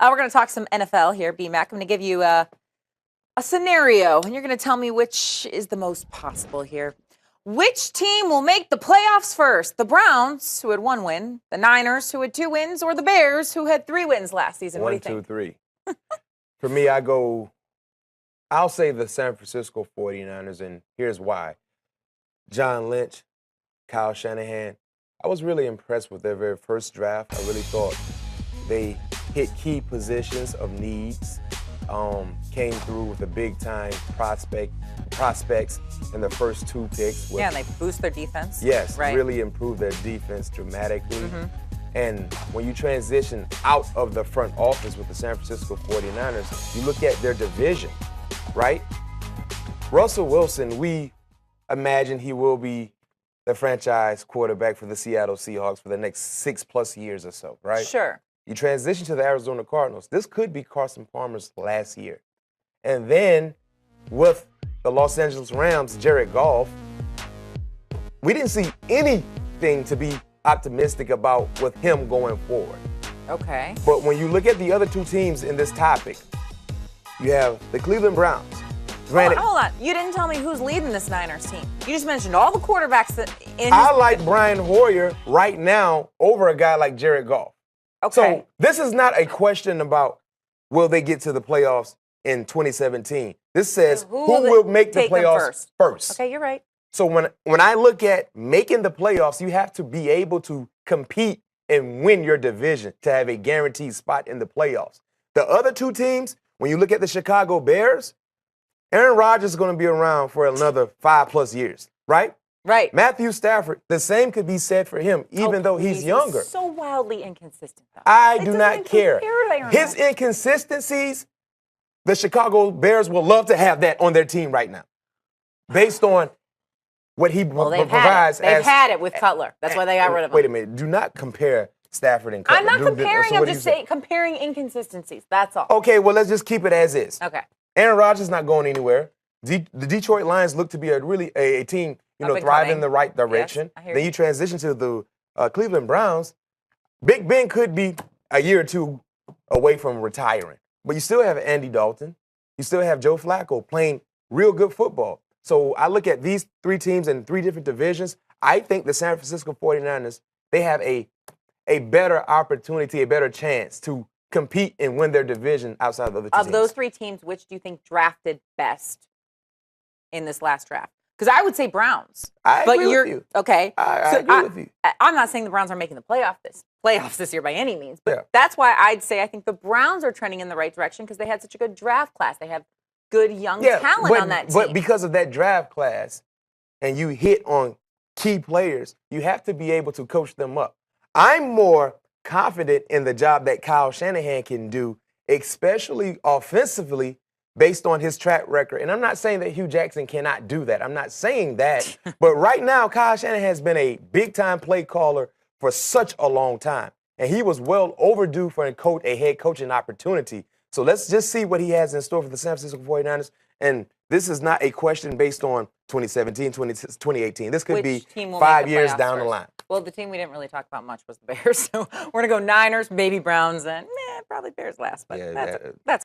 We're going to talk some NFL here, BMAC. I'm going to give you a scenario, and you're going to tell me which is the most possible here. Which team will make the playoffs first? The Browns, who had 1 win, the Niners, who had 2 wins, or the Bears, who had 3 wins last season? What do you think? 1, 2, 3. For me, I'll say the San Francisco 49ers, and here's why. John Lynch, Kyle Shanahan, I was really impressed with their very first draft. I really thought they hit key positions of needs, came through with a big-time prospects in the first 2 picks. Yeah, and they boost their defense. Yes, right. Really improved their defense dramatically. Mm-hmm. And when you transition out of the front office with the San Francisco 49ers, you look at their division, right? Russell Wilson, we imagine he will be the franchise quarterback for the Seattle Seahawks for the next 6+ years or so, right? Sure. You transition to the Arizona Cardinals. This could be Carson Palmer's last year. And then with the Los Angeles Rams, Jared Goff, we didn't see anything to be optimistic about with him going forward. Okay. But when you look at the other 2 teams in this topic, you have the Cleveland Browns. Granted, Hold on. You didn't tell me who's leading this Niners team. You just mentioned all the quarterbacks I like Brian Hoyer right now over a guy like Jared Goff. Okay. So this is not a question about will they get to the playoffs in 2017. This says who will make the playoffs first. Okay, you're right. So when I look at making the playoffs, you have to be able to compete and win your division to have a guaranteed spot in the playoffs. The other 2 teams, when you look at the Chicago Bears, Aaron Rodgers is going to be around for another 5+ years, right? Right. Matthew Stafford, the same could be said for him, even though he's younger. He's so wildly inconsistent, though. I do not care. His inconsistencies, the Chicago Bears will love to have that on their team right now, based on what he provides. They've had it with Cutler. That's why they got rid of him. Wait a minute. Do not compare Stafford and Cutler. I'm not comparing. I'm just saying comparing inconsistencies. That's all. Okay, well, let's just keep it as is. Okay. Aaron Rodgers is not going anywhere. The Detroit Lions look to be a team, thriving in the right direction. Yes, then you transition to the Cleveland Browns. Big Ben could be a year or 2 away from retiring. But you still have Andy Dalton. You still have Joe Flacco playing real good football. So I look at these 3 teams in 3 different divisions. I think the San Francisco 49ers, they have a better opportunity, a better chance to compete and win their division outside of the other 2 teams. Of those 3 teams, which do you think drafted best in this last draft? Because I would say Browns. I agree with you. Okay. I agree with you. I'm not saying the Browns are making the playoffs this year by any means, but Yeah. that's why I'd say I think the Browns are trending in the right direction because they had such a good draft class. They have good young talent on that team. But because of that draft class and you hit on key players, you have to be able to coach them up. I'm more confident in the job that Kyle Shanahan can do, especially offensively, based on his track record. And I'm not saying that Hugh Jackson cannot do that. I'm not saying that. But right now, Kyle Shanahan has been a big-time play caller for such a long time. And he was well overdue for a head coaching opportunity. So let's just see what he has in store for the San Francisco 49ers. And this is not a question based on 2017, 2018. This could be 5 years down the line. Well, the team we didn't really talk about much was the Bears. So we're going to go Niners, maybe Browns, and probably Bears last. But that's